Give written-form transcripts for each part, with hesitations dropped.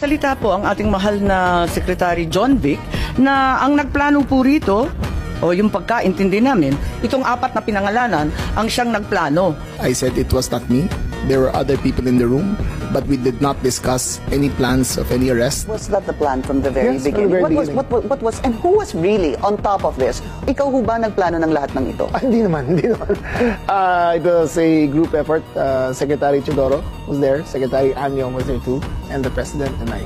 Salita po ang ating mahal na Secretary John Vic na ang nagplano po rito, o yung pagkaintindi namin, itong apat na pinangalanan ang siyang nagplano. I said it was not me. There were other people in the room, but we did not discuss any plans of any arrest. Was that the plan from the very Yes, from the beginning? very What was, and who was really on top of this? Ikaw ho ba nagplano ng lahat ng ito? Hindi naman. It was a group effort. Secretary Chodoro was there, Secretary Anyong was there too, and the President and I.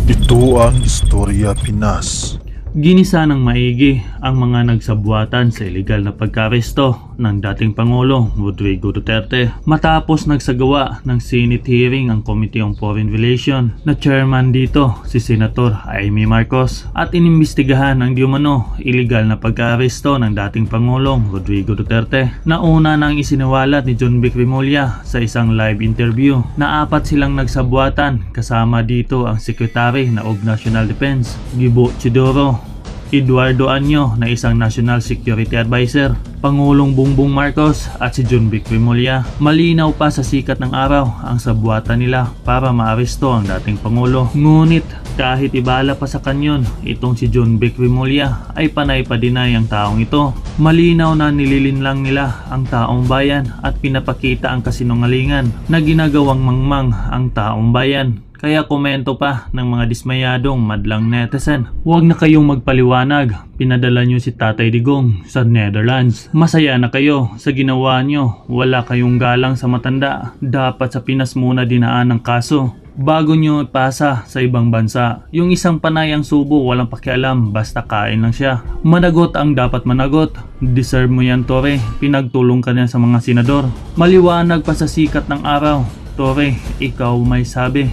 Ito ang Istorya Pinas. Ginisa ng maigi ang mga nagsabwatan sa ilegal na pagkaresto ng dating Pangulo Rodrigo Duterte matapos nagsagawa ng Senate hearing ang Committee on Foreign Relations na chairman dito si Senator Amy Marcos at inimbestigahan ang diumano ilegal na pagkaresto ng dating Pangulong Rodrigo Duterte na una nang isiniwalat ni John Vic Remulla sa isang live interview na apat silang nagsabwatan kasama dito ang Secretary na of National Defense Gibo Chidoro, Eduardo Anyo na isang National Security Advisor, Pangulong Bongbong Marcos at si John Vic Remulla. Malinaw pa sa sikat ng araw ang sabwatan nila para maaresto ang dating Pangulo. Ngunit kahit ibala pa sa kanyon, itong si John Vic Remulla ay panay pa dinay ang taong ito. Malinaw na nililinlang nila ang taong bayan at pinapakita ang kasinungalingan na ginagawang mangmang ang taong bayan. Kaya komento pa ng mga dismayadong madlang netizen, huwag na kayong magpaliwanag, pinadala nyo si Tatay Digong sa Netherlands. Masaya na kayo sa ginawa nyo, wala kayong galang sa matanda, dapat sa Pinas muna dinaan ng kaso bago nyo ipasa sa ibang bansa. Yung isang panayang subo walang pakialam, basta kain lang siya. Managot ang dapat managot, deserve mo yan Tore, pinagtulong ka na sa mga senador. Maliwanag pa sa sikat ng araw, Tore, ikaw may sabi.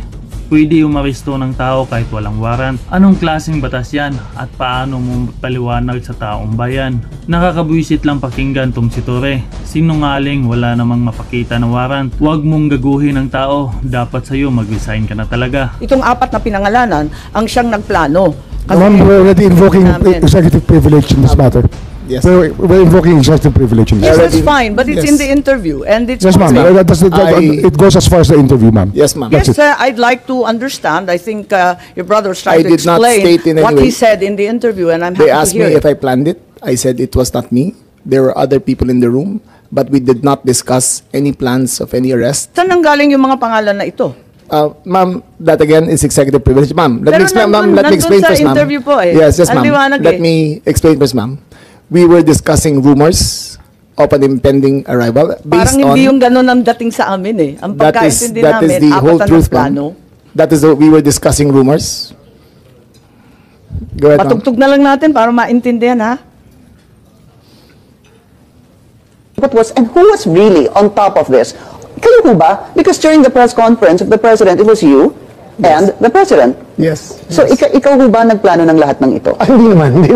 Pwede umaresto ng tao kahit walang warrant. Anong klaseng batas yan at paano mo paliwanag sa taong bayan? Nakakabwisit lang pakinggan tong si Tore. Sinungaling, wala namang mapakita na warrant. Huwag mong gaguhin ng tao. Dapat sa'yo mag-resign ka na talaga. Itong apat na pinangalanan ang siyang nagplano. Ma'am, we're already invoking executive privilege in this matter. Yes. We're invoking executive privilege in this. Yes, that's fine, but it's Yes. in the interview and it's Yes, ma'am. I- It goes as far as the interview, ma'am. Yes, ma'am. Yes, I'd like to understand. I think your brother was trying I to did not explain state in any what he way. said in the interview, and I'm They happy to asked hear me it. if I planned it. I said it was not me. There were other people in the room, but we did not discuss any plans of any arrest. Saan nanggaling yung mga pangalan na ito? Ma'am, that again is executive privilege. Ma'am, let Pero me explain, ma'am. Let nandun me explain sa first, ma'am. interview po eh. Yes, Ang ma'am. liwanag Let eh. me explain first, ma'am. We were discussing rumors of an impending arrival based Parang on... hindi yung ganun ang dating sa amin eh. Ang That is pagkaintindi the namin, whole apat na truth, plano. ma'am. That is we were discussing rumors. Go ahead, ma'am. Patugtog na lang natin para maintindihan ha. And who was really on top of this? Kayo ho ba? Because during the press conference of the President, it was you and the President. Yes. So ikaw ho ba nagplano ng lahat ng ito? Hindi naman.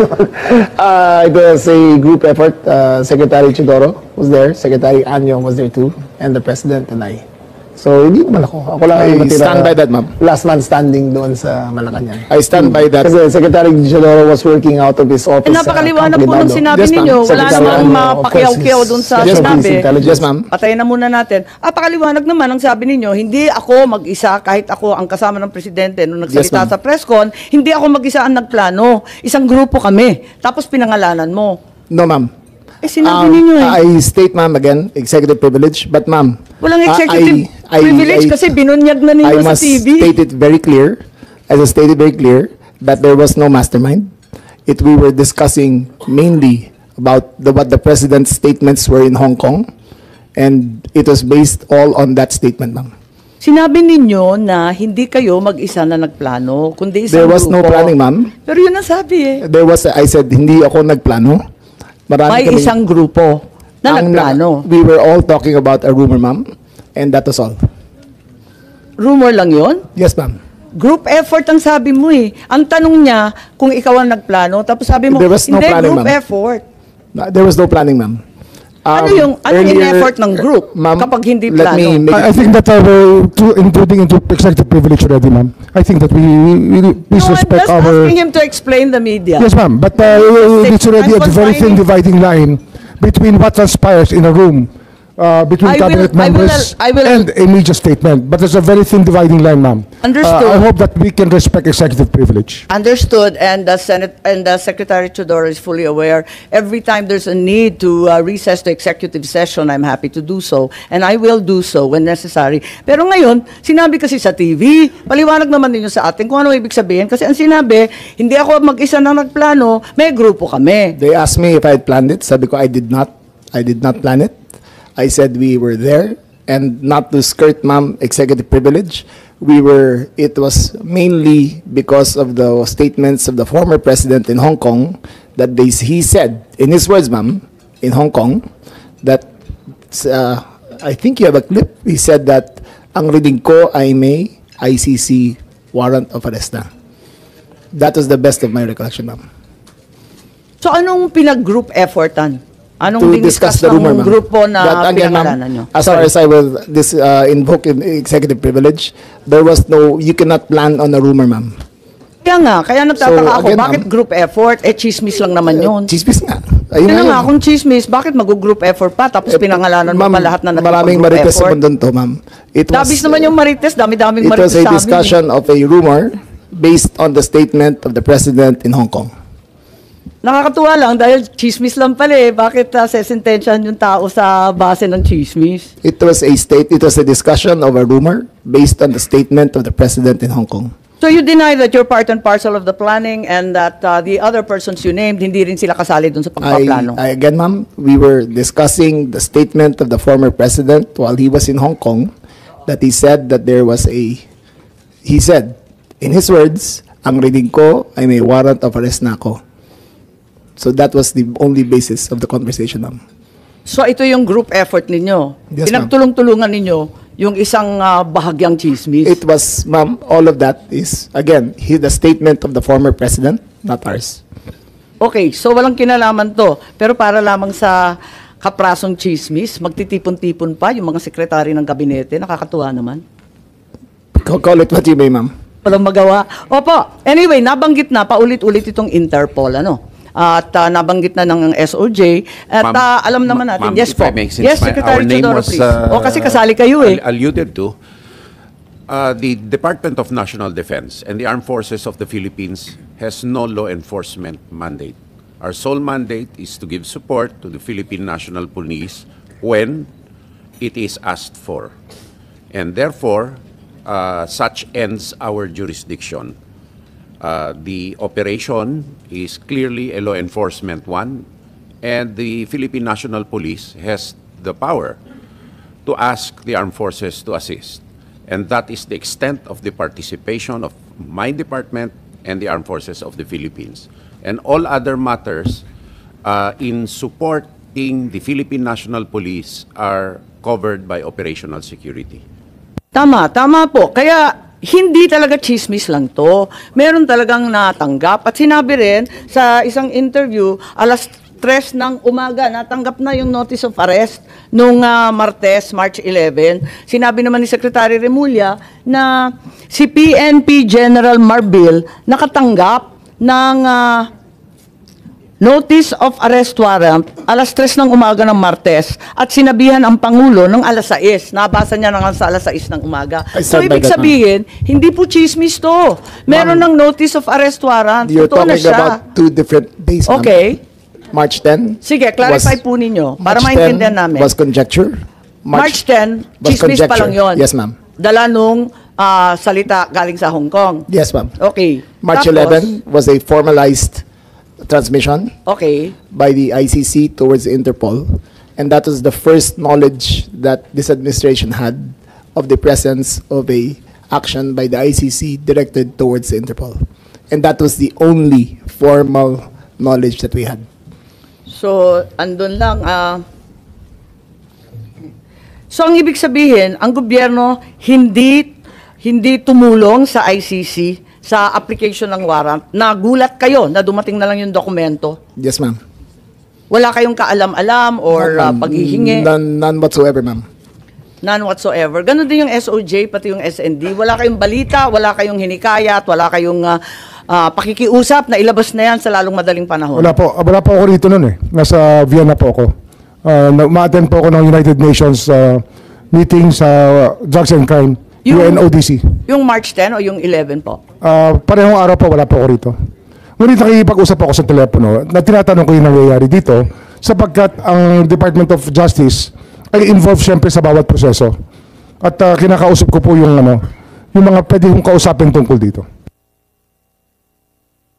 It was a group effort. Secretary Chodoro was there, Secretary Anyong was there too, and the President and I. So, hindi naman ako. Ako lang I natira, stand by that, ma'am. Last man standing doon sa Malacanang. I stand by that. Kasi Secretary Chodoro was working out of his office. Napakaliwanag po nung sinabi Yes, ma'am. ninyo. Wala Secretary namang Ano, of mapakiyaw-kiyaw course, dun sa yes, sinabi. Yes, ma'am. Patayin na muna natin. Pakaliwanag naman ang sabi ninyo, hindi ako mag-isa kahit ako ang kasama ng presidente nung nagsalita Yes, ma'am. sa press con, hindi ako mag-isa ang nagplano. Isang grupo kami. Tapos pinangalanan mo. No, ma'am. Sinabi ninyo eh. I state, ma'am, again, executive privilege, but ma'am, Walang executive privilege kasi binunyag na ninyo I sa must TV. state it very clear, as I stated very clear, that there was no mastermind. We were discussing mainly about what the president's statements were in Hong Kong, and it was based all on that statement, ma'am. Sinabi ninyo na hindi kayo mag-isa na nagplano, kundi isang There was no grupo. planning, ma'am. Pero yun ang sabi eh. I said, hindi ako nagplano. Marami May kaming- isang grupo na ang nagplano. We were all talking about a rumor, ma'am, and that was all. Rumor lang yon. Yes, ma'am. Group effort ang sabi mo eh. Ang tanong niya kung ikaw ang nagplano, tapos sabi mo, There was no hindi, planning, group ma'am. effort. There was no planning, ma'am. Ano Earlier, in-effort ng group ma'am, kapag hindi let me plano? make I think that we're intruding into executive privilege already, ma'am. I think that we please No, I'm respect just our... asking him to explain the media. Yes, ma'am. But it's already I'm a very thin confining- dividing line between what transpires in a room between cabinet members I will- and a media statement. But there's a very thin dividing line, ma'am. Understood. I hope that we can respect executive privilege. Understood, and the Senate and the Secretary Chodoro is fully aware. Every time there's a need to recess the executive session, I'm happy to do so, and I will do so when necessary. Pero ngayon, sinabi kasi sa TV, paliwanag naman ninyo sa atin kung ano ibig sabihin. Kasi ang sinabi, hindi ako mag-isa na nagplano, may grupo kami. They asked me if I had planned it. Sabi ko, I did not plan it. I said we were there, and not to skirt, ma'am, executive privilege. It was mainly because of the statements of the former president in Hong Kong that he said, in his words, ma'am, in Hong Kong, that, I think you have a clip, he said that, ang reading ko ay may ICC warrant of arrest na. That was the best of my recollection, ma'am. So anong pinag-group effortan? To Anong discuss diniscuss the rumor, ng ma'am. grupo na That, again, ma'am, pinangalanan nyo? as far as I will invoke in executive privilege, there was no, you cannot plan on a rumor, ma'am. Kaya nagtataka So, ako, again, bakit ma'am, group effort? Chismis lang naman yun. Chismis nga. Ayun Kaya nga, yun. kung chismis, bakit mag-group effort pa? Tapos pinangalanan mo Ma'am, pa lahat na maraming nagpag-group marites sa effort? mundon to, ma'am. Dabis naman yung marites, dami-daming It was marites a sa amin. discussion of a rumor based on the statement of the president in Hong Kong. Nakakatuwa lang dahil chismis lang pala eh. Bakit sesentensyahan yung tao sa base ng chismis? It was a discussion of a rumor based on the statement of the president in Hong Kong. So you deny that you're part and parcel of the planning and that the other persons you named, hindi rin sila kasali dun sa pagpaplano? Again, ma'am, we were discussing the statement of the former president while he was in Hong Kong, that he said that he said, in his words, ang reading ko ay may warrant of arrest na ako. So that was the only basis of the conversation, ma'am. So ito yung group effort ninyo? Yes, ma'am. Pinagtulong-tulungan ninyo yung isang bahagyang chismis? It was, ma'am, all of that is, again, the statement of the former president, not ours. Okay, so walang kinalaman to. Pero para lamang sa kaprasong chismis, magtitipon-tipon pa yung mga sekretary ng gabinete. Nakakatuwa naman. Call it what you may, ma'am. Walang magawa. Opo, anyway, nabanggit na paulit-ulit itong Interpol, ano? At nabanggit na ng SOJ. At alam naman natin, yes po. Yes, Secretary Chodoro, please. Kasi kasali kayo eh. Alluded to, the Department of National Defense and the Armed Forces of the Philippines has no law enforcement mandate. Our sole mandate is to give support to the Philippine National Police when it is asked for. And therefore, such ends our jurisdiction. The operation is clearly a law enforcement one, and the Philippine National Police has the power to ask the armed forces to assist. And that is the extent of the participation of my department and the armed forces of the Philippines. And all other matters in supporting the Philippine National Police are covered by operational security. Tama po. Kaya hindi talaga chismis lang to. Meron talagang natanggap. At sinabi rin sa isang interview, alas 3 ng umaga, natanggap na yung notice of arrest nung Martes, March 11. Sinabi naman ni Secretary Remulla na si PNP General Marbil nakatanggap ng notice of arrest warrant alas 3 ng umaga ng Martes at sinabihan ang Pangulo ng alas 6. Nabasa niya nga sa alas 6 ng umaga. So ibig sabihin, hindi po chismis to. Meron ng notice of arrest warrant. You're Totoo na talking siya. about two different days, ma'am. Okay. March 10. Sige, clarify po ninyo para March 10 maintindihan namin. was conjecture. March 10, was chismis pa conjecture. lang yun. Yes, ma'am. Dala nung salita galing sa Hong Kong. Yes, ma'am. Okay. March Tapos, 11 was a formalized transmission Okay. by the ICC towards Interpol, and that was the first knowledge that this administration had of the presence of a action by the ICC directed towards Interpol, and that was the only formal knowledge that we had. So, andun lang. So, ang ibig sabihin, ang gobyerno hindi tumulong sa ICC sa application ng warrant. Nagulat kayo na dumating na lang yung dokumento. Yes, ma'am. Wala kayong kaalam-alam or paghihingi? None whatsoever, ma'am. None whatsoever. Ganon din yung SOJ, pati yung SND. Wala kayong balita, wala kayong hinikayat, wala kayong pakikiusap na ilabas na yan sa lalong madaling panahon. Wala po ako rito noon eh. Nasa Vienna po ako. Ma-attend po ako ng United Nations meeting sa Drugs and Crime, Yung- UNODC. Yung March 10 o yung 11 po? Parehong araw po, wala po ako rito. Ngunit nakikipag-usap ako sa telepono na tinatanong ko yung nangyayari dito sapagkat ang Department of Justice ay involved siyempre sa bawat proseso. At kinakausap ko po yung mga pwede kong kausapin tungkol dito.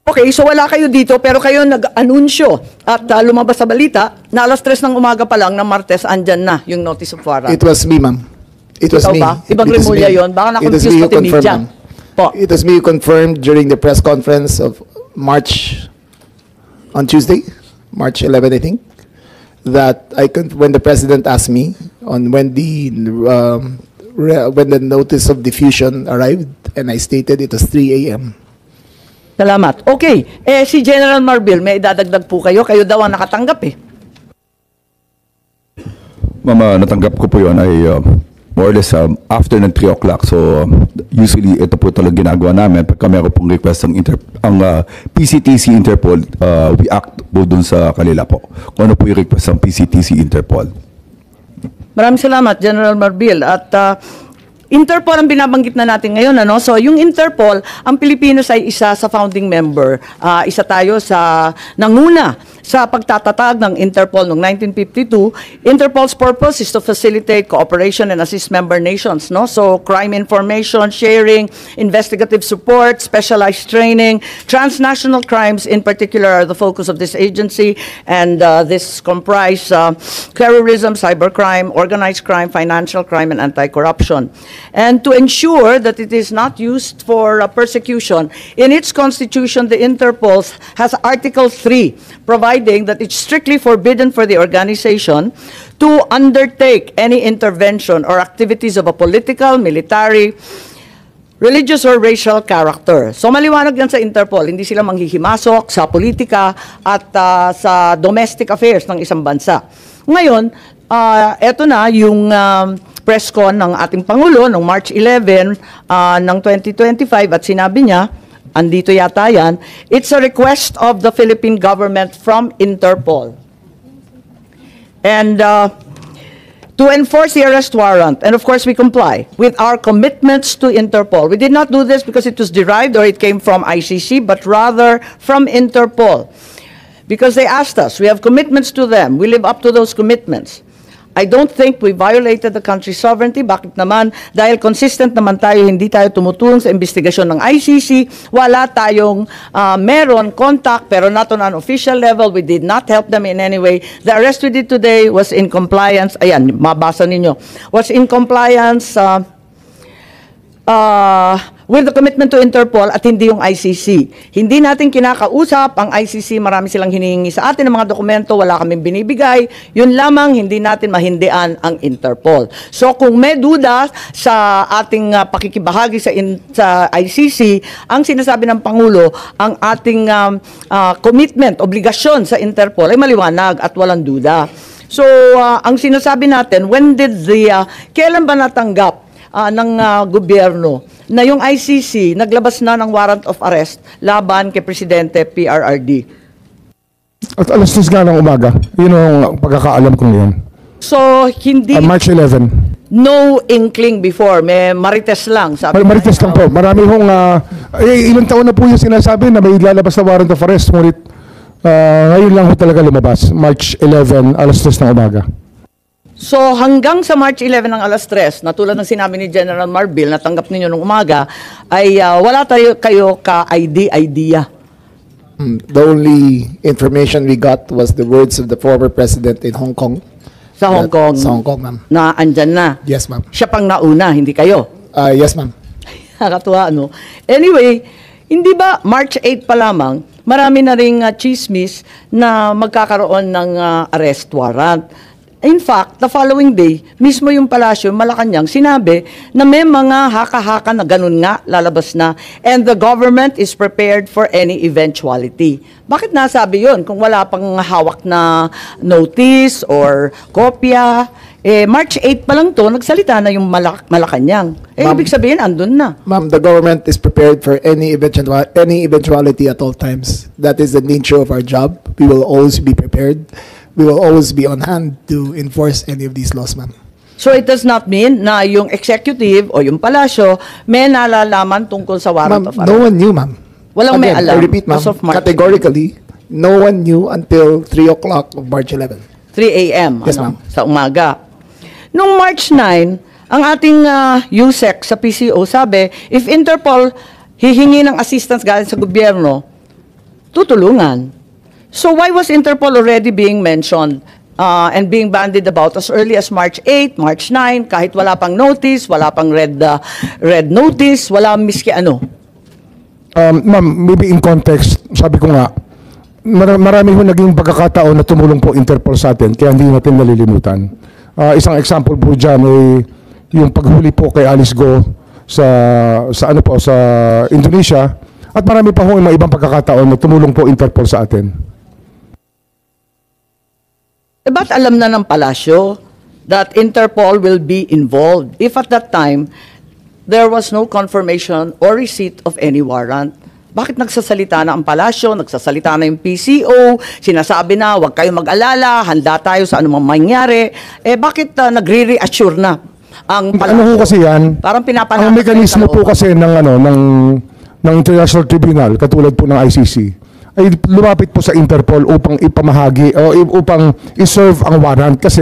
Okay, so wala kayo dito pero kayo nag-anunsyo at lumabas sa balita na alas 3 ng umaga pa lang ng Martes andyan na yung notice of warrant. It was me, ma'am. It was Ikaw me. ba? Ibang It was Remulla me. yun? Baka It was na-confuse me who pati confirmed, media. ma'am. Po. It was me who confirmed during the press conference of March, on Tuesday, March 11, I think, that when the president asked me on when the notice of diffusion arrived, and I stated it was 3 a.m. Salamat. Okay, si General Marbil, may idadagdag po kayo. Kayo daw ang nakatanggap eh. Mama, natanggap ko po yun ay more or less after ng 3 o'clock. So, usually, ito po talagang ginagawa namin. Pagka meron pong request ang PCTC Interpol, we act po dun sa kanila po. Kung ano po yung request ng PCTC Interpol. Maraming salamat, General Marbil. At Interpol ang binabanggit na natin ngayon. So, yung Interpol, ang Pilipinas ay isa sa founding member. Isa tayo sa nanguna sa pagtatatag ng Interpol noong 1952. Interpol's purpose is to facilitate cooperation and assist member nations. So, crime information sharing, investigative support, specialized training, transnational crimes in particular are the focus of this agency. And this comprise terrorism, cybercrime, organized crime, financial crime, and anti-corruption. And to ensure that it is not used for persecution, in its constitution, the Interpol has Article 3, providing that it's strictly forbidden for the organization to undertake any intervention or activities of a political, military, religious, or racial character. So maliwanag yan sa Interpol, hindi sila manghihimasok sa politika at sa domestic affairs ng isang bansa. Ngayon, eto na yung press con ng ating Pangulo noong March 11 ng 2025 at sinabi niya, andito yata yan, it's a request of the Philippine government from Interpol. And to enforce the arrest warrant, and of course we comply with our commitments to Interpol. We did not do this because it was derived or it came from ICC, but rather from Interpol. Because they asked us, we have commitments to them, we live up to those commitments. I don't think we violated the country's sovereignty. Bakit naman? Dahil consistent naman tayo, hindi tayo tumutulong sa investigasyon ng ICC. Wala tayong meron contact, pero not on an official level. We did not help them in any way. The arrest we did today was in compliance. Ayan, mabasa ninyo. Was in compliance with the commitment to Interpol at hindi yung ICC. Hindi natin kinakausap ang ICC, marami silang hinihingi sa atin ng mga dokumento, wala kaming binibigay. Yun lamang, hindi natin mahindian ang Interpol. So kung may duda sa ating pakikibahagi sa ICC, ang sinasabi ng Pangulo, ang ating commitment, obligasyon sa Interpol ay maliwanag at walang duda. So ang sinasabi natin, kailan ba natanggap ng gobyerno na yung ICC naglabas na ng warrant of arrest laban kay Presidente PRRD? At alas 10 nga ng umaga. Yun ang pagkakaalam ko ngayon. So, hindi, March 11. no inkling before, may marites lang. Sabi Marites lang po. Marami hong, ilang taon na po yung sinasabi na may lalabas na warrant of arrest. Ngunit ngayon lang ho talaga lumabas. March 11, alas 10 ng umaga. So hanggang sa March 11 ng alas 3, na tulad ng sinabi ni General Marbil, natanggap ninyo nung umaga, ay wala kayo ka-idea. The only information we got was the words of the former president in Hong Kong. Sa Hong Kong. Sa Hong Kong, ma'am. Na andyan na. Yes, ma'am. Siya pang nauna, hindi kayo. Yes, ma'am. Nakakatuwa, no? Anyway, hindi ba March 8 pa lamang, marami na ring chismis na magkakaroon ng arrest warrant. In fact, the following day, mismo yung palasyo, Malacanang, sinabi na may mga haka-haka na ganun nga, lalabas na, and the government is prepared for any eventuality. Bakit nasabi yun? Kung wala pang hawak na notice or kopya, March 8 pa lang to, nagsalita na yung Malacanang. Ibig sabihin, andun na. Ma'am, the government is prepared for any eventuality at all times. That is the nature of our job. We will always be prepared. we will always be on hand to enforce any of these laws, ma'am. So it does not mean na yung executive o yung palasyo may nalalaman tungkol sa warrant Ma'am, of no arrest. one knew, ma'am. Walang may Again, alam I repeat, ma'am, as of March categorically, no one knew until 3 o'clock of March 11. 3 a.m. Yes, ma'am. Sa umaga. Nung March 9, ang ating USEC sa PCO sabi, if Interpol hihingi ng assistance galing sa gobyerno, tutulungan. So why was Interpol already being mentioned and being bandied about as early as March 8, March 9, kahit wala pang notice, wala pang red notice, wala miski ano? Ma'am, maybe in context, sabi ko nga, marami ho naging pagkakataon na tumulong po Interpol sa atin, kaya hindi natin nalilimutan. Isang example po dyan ay yung paghuli po kay Alice Go sa Indonesia, at marami pa ho yung mga ibang pagkakataon na tumulong po Interpol sa atin. Ba't alam na ng palasyo that Interpol will be involved if at that time there was no confirmation or receipt of any warrant? Bakit nagsasalita na ang palasyo, nagsasalita na yung PCO, sinasabi na huwag kayong mag-alala, handa tayo sa anumang mangyari, bakit nagre-reassure na ang palasyo? Ano ho kasi yan? Parang pinapanatag ang mekanismo po kasi ng International Tribunal, katulad po ng ICC, ay lumapit po sa Interpol upang ipamahagi o upang iserve ang warrant kasi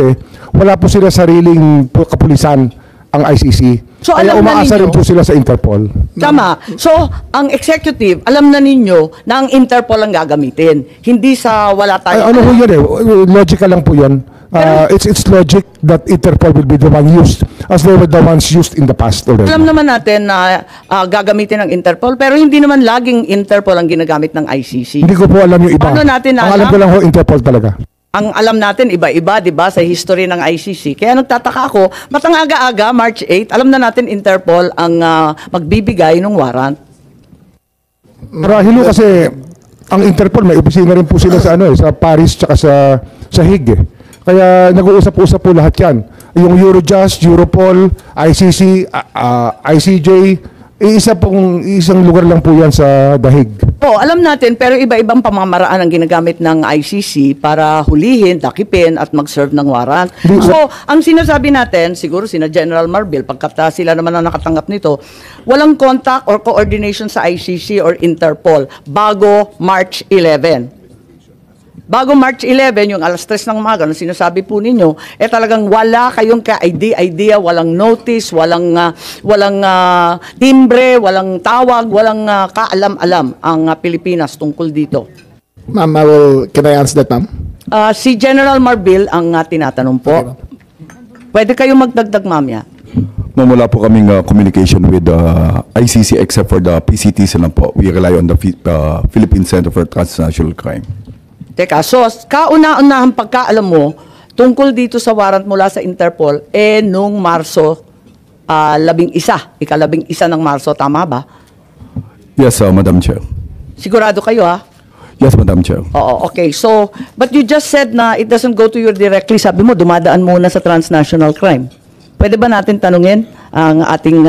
wala po sila sariling kapulisan ang ICC. So, Kaya alam na umaasa ninyo- rin po sila sa Interpol. Tama. So, ang executive, alam na ninyo na ang Interpol ang gagamitin. Hindi sa wala Ay, tayo. ano po yun logical lang po yun. It's logic that Interpol will be the one used as they were the ones used in the past already. Alam naman natin na gagamitin ng Interpol, pero hindi naman laging Interpol ang ginagamit ng ICC. Hindi ko po alam yung iba. Paano natin Ang alam alam? ko lang ho, Interpol talaga. Ang alam natin, iba-iba, di ba, sa history ng ICC. Kaya nagtataka ako, matang aga-aga, March 8, alam na natin Interpol ang magbibigay ng warrant. Marahil ho kasi ang Interpol may opisina rin po sila sa sa Paris tsaka sa Hague. Kaya nag-uusap-usap po lahat 'yan. Yung Eurojust, Europol, ICC, ICJ, isang lugar lang po 'yan sa The Hague. Oo, alam natin, pero iba-ibang pamamaraan ang ginagamit ng ICC para hulihin, takipin, at mag-serve ng warrant. So, ang sinasabi natin, siguro sina General Marbil, pagkat sila naman ang nakatanggap nito, walang contact or coordination sa ICC or Interpol bago March 11. Bago March 11, yung alas 3 ng umaga, na sinasabi po ninyo, talagang wala kayong ka-idea, walang notice, walang timbre, walang tawag, walang kaalam-alam ang Pilipinas tungkol dito. Ma'am, can I answer that, ma'am? Si General Marbil ang tinatanong po. Pwede kayong magdagdag, mamaya. Ma'am, wala po kaming communication with the ICC except for the PCTs lang po. We rely on the Philippine Center for Transnational Crime. Teka, so kauna-unahang pagkaalam mo tungkol dito sa warrant mula sa Interpol, nung Marso 11, ika-11 ng Marso, tama ba? Yes, Madam Chair. Sigurado kayo, ha? Yes, Madam Chair. Oo, okay. So, but you just said na it doesn't go to you directly. Sabi mo, dumadaan muna sa transnational crime. Pwede ba natin tanungin ang ating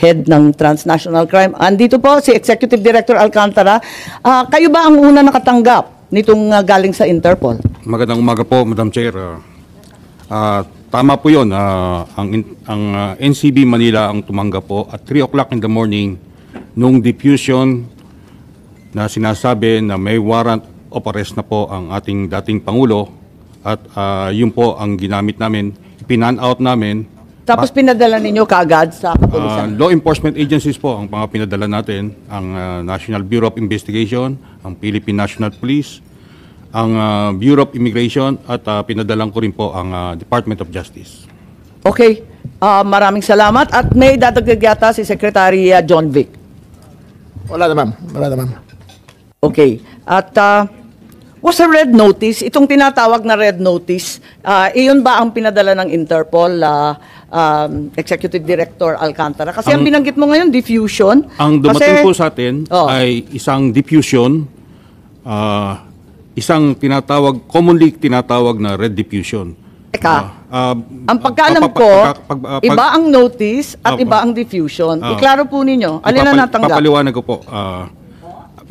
head ng transnational crime? Andito po si Executive Director Alcantara. Kayo ba ang una nakatanggap nitong galing sa Interpol? Magandang umaga po, Madam Chair. Tama po yun. Ang NCB Manila ang tumanggap po at 3 o'clock in the morning nung diffusion na sinasabi na may warrant of arrest na po ang ating dating Pangulo at yun po ang ginamit namin, pinan-out namin. Tapos pinadala ninyo kaagad sa kapulisan? Law enforcement agencies po ang mga pinadala natin, ang National Bureau of Investigation, ang Philippine National Police, ang Bureau of Immigration at pinadalang ko rin po ang Department of Justice. Okay. Maraming salamat. At may dadagdag yata si Secretary John Vic. Wala na, ma'am. Wala na, ma'am. Okay. At was a red notice, itong tinatawag na red notice, iyon ba ang pinadala ng Interpol, Executive Director Alcantara? Kasi ang binanggit mo ngayon, diffusion. Ang dumating Kasi- po sa atin ay isang diffusion, isang commonly tinatawag na red diffusion. Teka, ang pagkaalam ko, iba ang notice at iba ang diffusion. Iklaro po ninyo, alin na natanggap? Ipapaliwanag ko po.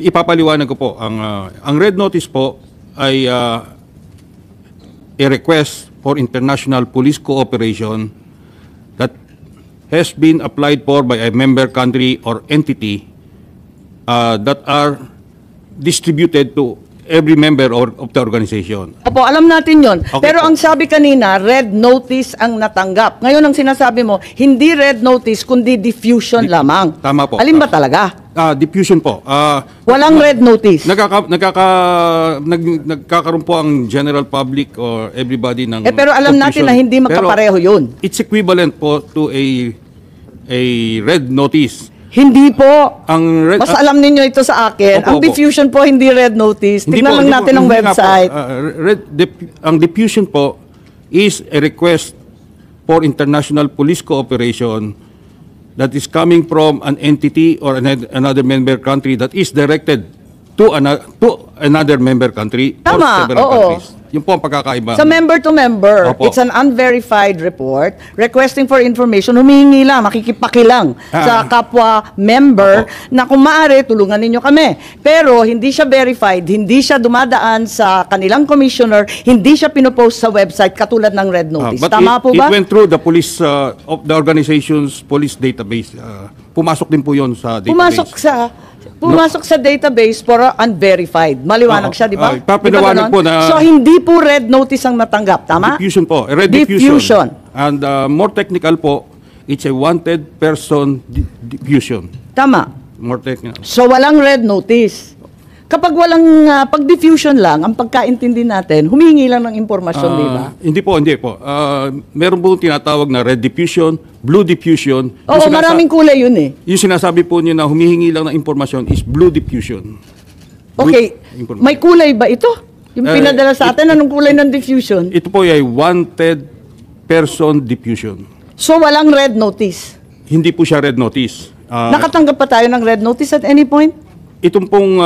Ipapaliwanag ko po. Ang red notice po ay a request for international police cooperation that has been applied for by a member country or entity that are distributed to every member of the organization. Opo, alam natin yon. Okay Pero po. ang sabi kanina, red notice ang natanggap. Ngayon ang sinasabi mo, hindi red notice, kundi diffusion lamang. Tama po. Alin ba talaga? Diffusion po. Walang red notice. Nagkakaroon po ang general public or everybody ng Pero alam natin confusion. na hindi magkapareho yun. It's equivalent po to a red notice. Hindi po. Ang red, Mas alam ninyo ito sa akin. Opo, Ang opo. diffusion po, hindi red notice. Tignan lang natin ang hindi nga website. Po, ang diffusion po is a request for international police cooperation that is coming from an entity or another member country that is directed to another member country or Tama, several oo. countries. Yun po ang pagkakaiba. Sa member to member, Opo. it's an unverified report requesting for information. Humihingi lang, makikipakilang sa kapwa member na kung maaari, tulungan ninyo kami. Pero hindi siya verified, hindi siya dumadaan sa kanilang commissioner, hindi siya pinopost sa website katulad ng red notice. But Tama po ba? It went through the police of the organization's police database. Pumasok din po yon sa database. Pumasok sa database for unverified. Maliwanag siya, di ba? Papaliwanag po na- So, hindi po red notice ang natanggap, tama? Diffusion po. A red diffusion. And more technical po, it's a wanted person diffusion. Tama. More technical. So, walang red notice. Kapag walang pag-diffusion lang, ang pagkaintindi natin, humingi lang ng impormasyon, di ba? Hindi po. Meron po tinatawag na red diffusion, blue diffusion. Oo, maraming kulay yun eh. Yung sinasabi po niyo na humihingi lang ng impormasyon is blue diffusion. Okay, Information. may kulay ba ito? Yung pinadala sa atin, anong kulay ng diffusion? Ito po ay wanted person diffusion. So, walang red notice. Hindi po siya red notice. Nakatanggap pa tayo ng red notice at any point? Itong pong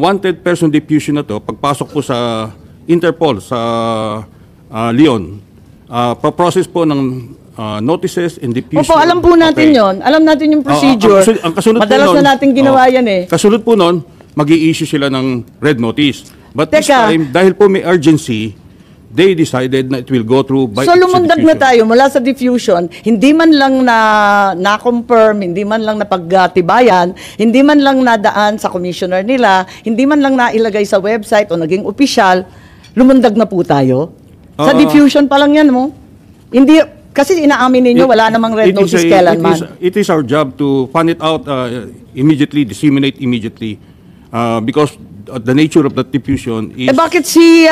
wanted person diffusion na to, pagpasok po sa Interpol sa Leon, pa-process po ng notices and diffusion. Opo, alam po natin yon. Alam natin yung procedure. Ang kasunod Madalas po nun, na natin ginawa yan eh. Kasunod po nun, mag-i-issue sila ng red notice. But this Teka. time, dahil po may urgency, they decided na it will go through by So lumundag na diffusion. tayo mula sa diffusion, hindi man lang na-confirm, hindi man lang napagtibayan, hindi man lang nadaan sa commissioner nila, hindi man lang nailagay sa website o naging opisyal, lumundag na po tayo. Sa diffusion pa lang yan mo. Hindi, kasi inaamin ninyo, wala namang red notice kailanman. It is our job to find it out immediately, disseminate immediately, because the nature of the diffusion is... Bakit si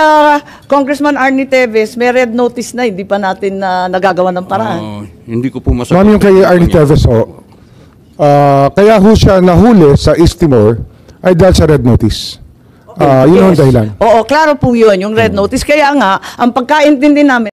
Congressman Arnie Teves may red notice na, hindi pa natin nagagawa ng paraan? Hindi ko po masagot. Ma'am, yung kay Arnie Teves, kaya ho siya nahuli sa East Timor ay dahil sa red notice. Yun ang dahilan. Oo, klaro po yun, yung red notice. Kaya nga, ang pagkaintindi namin,